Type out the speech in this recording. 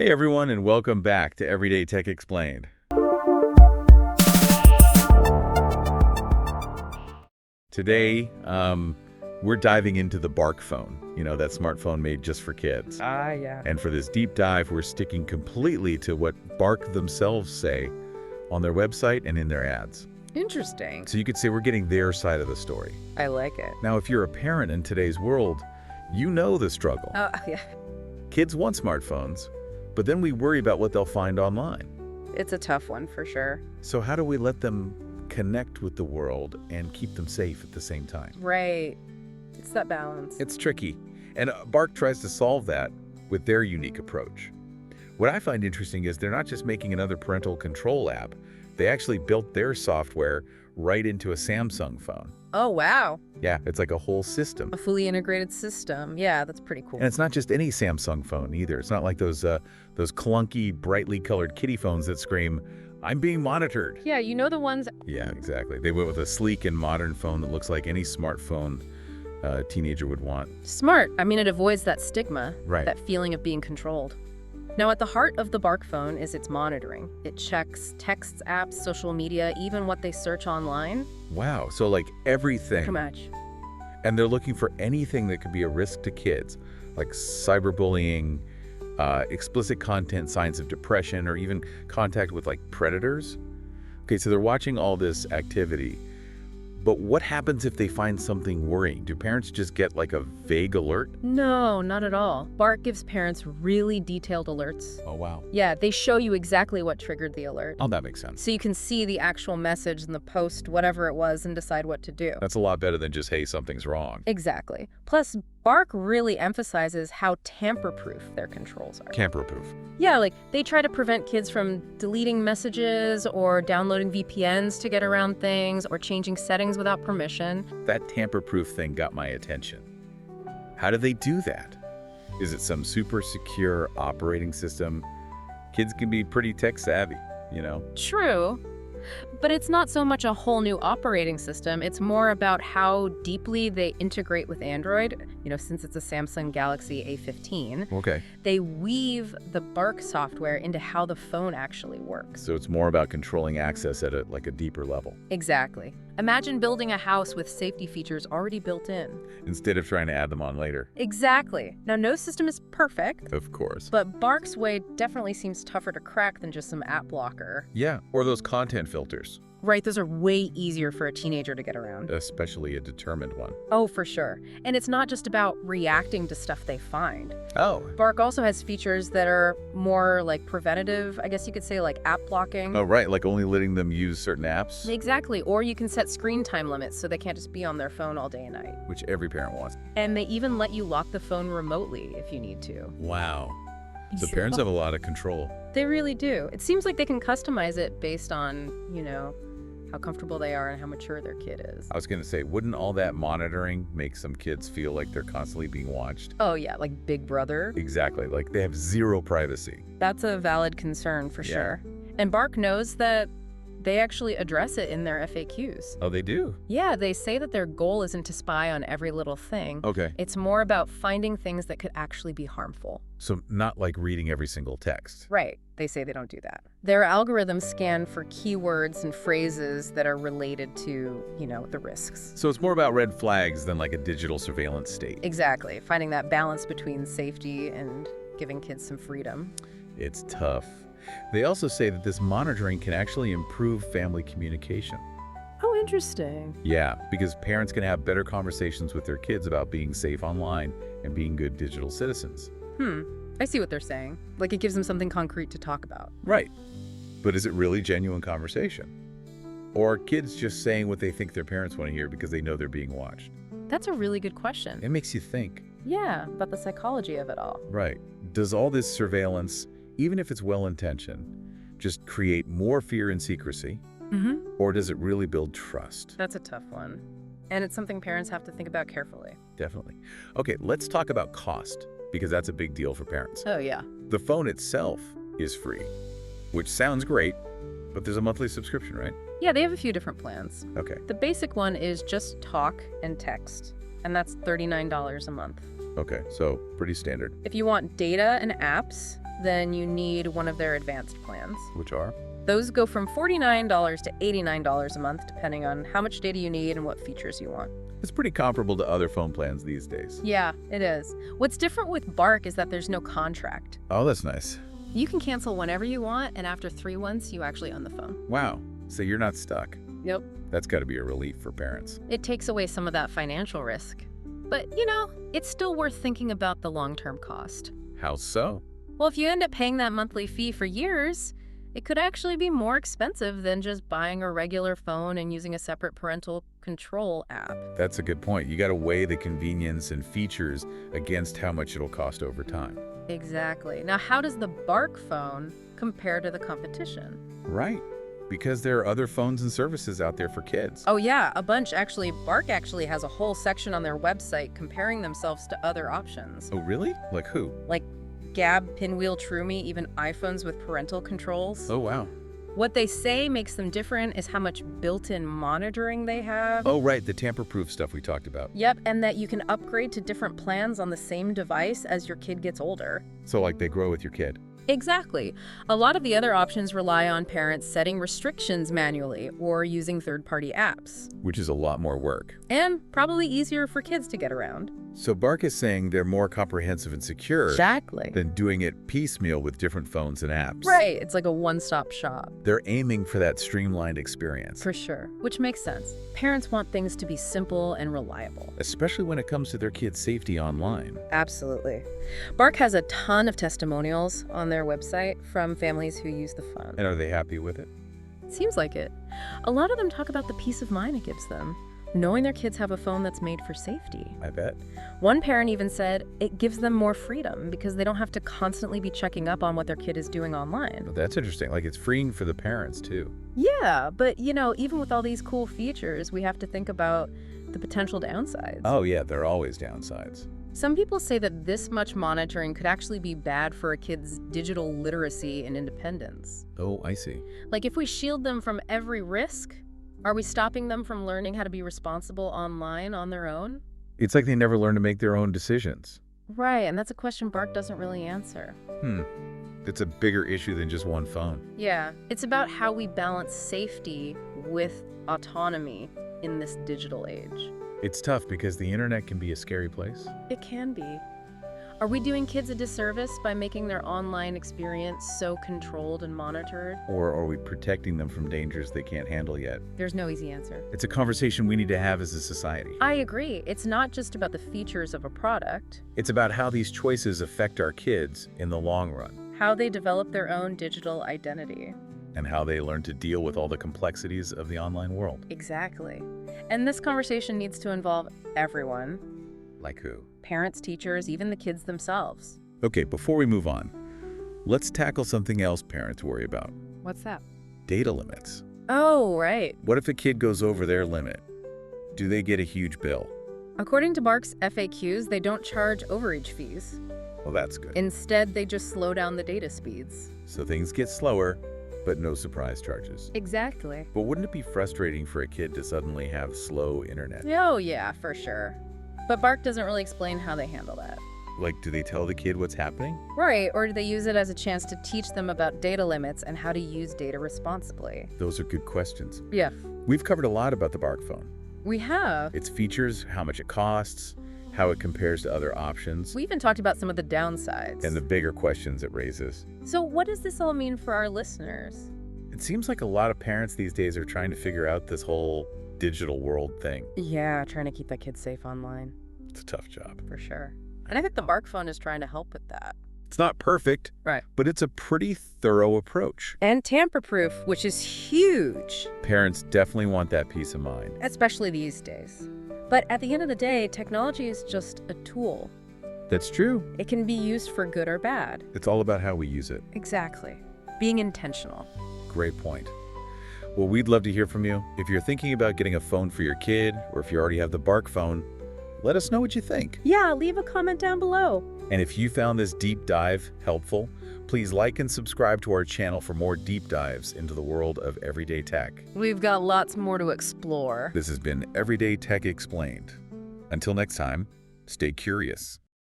Hey everyone, and welcome back to Everyday Tech Explained. Today, we're diving into the Bark phone, that smartphone made just for kids. Yeah. And for this deep dive, we're sticking completely to what Bark themselves say on their website and in their ads. Interesting. So you could say we're getting their side of the story. I like it. Now, if you're a parent in today's world, you know the struggle. Oh, yeah. Kids want smartphones, but then we worry about what they'll find online. It's a tough one for sure. So how do we let them connect with the world and keep them safe at the same time? Right. It's that balance. It's tricky, and Bark tries to solve that with their unique approach. What I find interesting is they're not just making another parental control app. They actually built their software right into a Samsung phone. Oh, wow. Yeah, it's like a whole system. A fully integrated system. Yeah, that's pretty cool. And it's not just any Samsung phone either. It's not like those clunky, brightly colored kiddie phones that scream, "I'm being monitored." Yeah, you know the ones. Yeah, exactly. They went with a sleek and modern phone that looks like any smartphone a teenager would want. Smart. I mean, it avoids that stigma, Right. that feeling of being controlled. Now, at the heart of the Bark phone is its monitoring. It checks texts, apps, social media, even what they search online. Wow, so like everything. Pretty much. And they're looking for anything that could be a risk to kids, like cyberbullying, explicit content, signs of depression, or even contact with like predators. Okay, so they're watching all this activity. But what happens if they find something worrying? Do parents just get like a vague alert? No, not at all. Bark gives parents really detailed alerts. Oh, wow. Yeah, they show you exactly what triggered the alert. Oh, that makes sense. So you can see the actual message in the post, whatever it was, and decide what to do. That's a lot better than just, hey, something's wrong. Exactly. Plus, Bark really emphasizes how tamper-proof their controls are. Tamper-proof. Yeah, like they try to prevent kids from deleting messages or downloading VPNs to get around things or changing settings without permission. That tamper-proof thing got my attention. How do they do that? Is it some super secure operating system? Kids can be pretty tech savvy, True. But it's not so much a whole new operating system. It's more about how deeply they integrate with Android. Since it's a Samsung Galaxy A15, Okay. they weave the Bark software into how the phone actually works. So it's more about controlling access at a deeper level, Exactly. Imagine building a house with safety features already built in. instead of trying to add them on later. Exactly. Now, no system is perfect, Of course. but Bark's way definitely seems tougher to crack than just some app blocker. Yeah, or those content filters, Right, those are way easier for a teenager to get around. especially a determined one. Oh, for sure. And it's not just about reacting to stuff they find. Oh. Bark also has features that are more like preventative, I guess you could say, like app blocking. Oh, right, like only letting them use certain apps, Exactly. Or you can set screen time limits so they can't just be on their phone all day and night. which every parent wants. And they even let you lock the phone remotely if you need to. Wow. So parents have a lot of control. They really do. It seems like they can customize it based on, how comfortable they are and how mature their kid is. I was going to say, wouldn't all that monitoring make some kids feel like they're constantly being watched? Oh, yeah, like Big Brother. Exactly, like they have zero privacy. That's a valid concern for Yeah. sure. And Bark knows that they actually address it in their FAQs. Oh, they do? Yeah, they say that their goal isn't to spy on every little thing. Okay. It's more about finding things that could actually be harmful. So not like reading every single text. Right. They say they don't do that. Their algorithms scan for keywords and phrases that are related to, the risks. So it's more about red flags than like a digital surveillance state. Exactly. Finding that balance between safety and giving kids some freedom. It's tough. They also say that this monitoring can actually improve family communication. Oh, interesting. Yeah, because parents can have better conversations with their kids about being safe online and being good digital citizens. I see what they're saying. Like it gives them something concrete to talk about. Right. But is it really genuine conversation? Or are kids just saying what they think their parents want to hear because they know they're being watched? That's a really good question. It makes you think. Yeah, about the psychology of it all. Right. Does all this surveillance, even if it's well-intentioned, just create more fear and secrecy? Or does it really build trust? That's a tough one. And it's something parents have to think about carefully. Definitely. Okay, let's talk about cost, because that's a big deal for parents. Oh, yeah. The phone itself is free, which sounds great, but there's a monthly subscription, right? Yeah, they have a few different plans. Okay. The basic one is just talk and text, and that's $39 a month. Okay, so pretty standard. If you want data and apps, then you need one of their advanced plans. Which are? Those go from $49 to $89 a month, depending on how much data you need and what features you want. It's pretty comparable to other phone plans these days. Yeah, it is. What's different with Bark is that there's no contract. Oh, that's nice. You can cancel whenever you want, and after 3 months, you actually own the phone. Wow. So you're not stuck. Yep. That's got to be a relief for parents. It takes away some of that financial risk. But, it's still worth thinking about the long-term cost. How so? Well, if you end up paying that monthly fee for years, it could actually be more expensive than just buying a regular phone and using a separate parental control app. That's a good point. You got to weigh the convenience and features against how much it'll cost over time. Exactly. Now, how does the Bark phone compare to the competition? Right. Because there are other phones and services out there for kids. Oh yeah, a bunch actually. Bark actually has a whole section on their website comparing themselves to other options. Oh, really? Like who? Like Gab, Pinwheel, TrueMe, even iPhones with parental controls. Oh, wow. What they say makes them different is how much built-in monitoring they have. Oh, right, the tamper-proof stuff we talked about. Yep, and that you can upgrade to different plans on the same device as your kid gets older. So like they grow with your kid. Exactly. A lot of the other options rely on parents setting restrictions manually or using third-party apps. Which is a lot more work. And probably easier for kids to get around. So Bark is saying they're more comprehensive and secure Exactly. than doing it piecemeal with different phones and apps. Right, it's like a one-stop shop. They're aiming for that streamlined experience. For sure, which makes sense. Parents want things to be simple and reliable. Especially when it comes to their kids' safety online. Absolutely. Bark has a ton of testimonials on their website from families who use the phone. And are they happy with it? Seems like it. A lot of them talk about the peace of mind it gives them, knowing their kids have a phone that's made for safety. I bet. One parent even said it gives them more freedom because they don't have to constantly be checking up on what their kid is doing online. Well, that's interesting. Like it's freeing for the parents too. Yeah, but even with all these cool features, we have to think about the potential downsides. Oh yeah, there are always downsides. Some people say that this much monitoring could actually be bad for a kid's digital literacy and independence. Oh, I see. Like if we shield them from every risk, are we stopping them from learning how to be responsible online on their own? It's like they never learn to make their own decisions. Right, and that's a question Bark doesn't really answer. It's a bigger issue than just one phone. Yeah, it's about how we balance safety with autonomy in this digital age. It's tough because the internet can be a scary place. It can be. Are we doing kids a disservice by making their online experience so controlled and monitored? Or are we protecting them from dangers they can't handle yet? There's no easy answer. It's a conversation we need to have as a society. I agree. It's not just about the features of a product, It's about how these choices affect our kids in the long run, how they develop their own digital identity. and how they learn to deal with all the complexities of the online world. Exactly. And this conversation needs to involve everyone. Like who? Parents, teachers, even the kids themselves. Okay, before we move on, let's tackle something else parents worry about. What's that? Data limits. Oh, right. What if a kid goes over their limit? Do they get a huge bill? According to Bark's FAQs, they don't charge overage fees. Well, that's good. Instead, they just slow down the data speeds. So things get slower, but no surprise charges. Exactly. But wouldn't it be frustrating for a kid to suddenly have slow internet? Oh, yeah, for sure. But Bark doesn't really explain how they handle that. Like, do they tell the kid what's happening? Right, or do they use it as a chance to teach them about data limits and how to use data responsibly? Those are good questions. Yeah, We've covered a lot about the Bark phone. we have. Its features, how much it costs, how it compares to other options, We even talked about some of the downsides. and the bigger questions it raises. So what does this all mean for our listeners? It seems like a lot of parents these days are trying to figure out this whole digital world thing. Yeah, trying to keep their kids safe online, It's a tough job. for sure. And I think the Bark phone is trying to help with that. It's not perfect, Right. but it's a pretty thorough approach. And tamper-proof, which is huge, Parents definitely want that peace of mind. especially these days. But at the end of the day, technology is just a tool. That's true. It can be used for good or bad. It's all about how we use it. Exactly. Being intentional. Great point. Well, we'd love to hear from you. If you're thinking about getting a phone for your kid, or if you already have the Bark phone, let us know what you think. Yeah, leave a comment down below. And if you found this deep dive helpful, please like and subscribe to our channel for more deep dives into the world of everyday tech. We've got lots more to explore. This has been Everyday Tech Explained. Until next time, stay curious.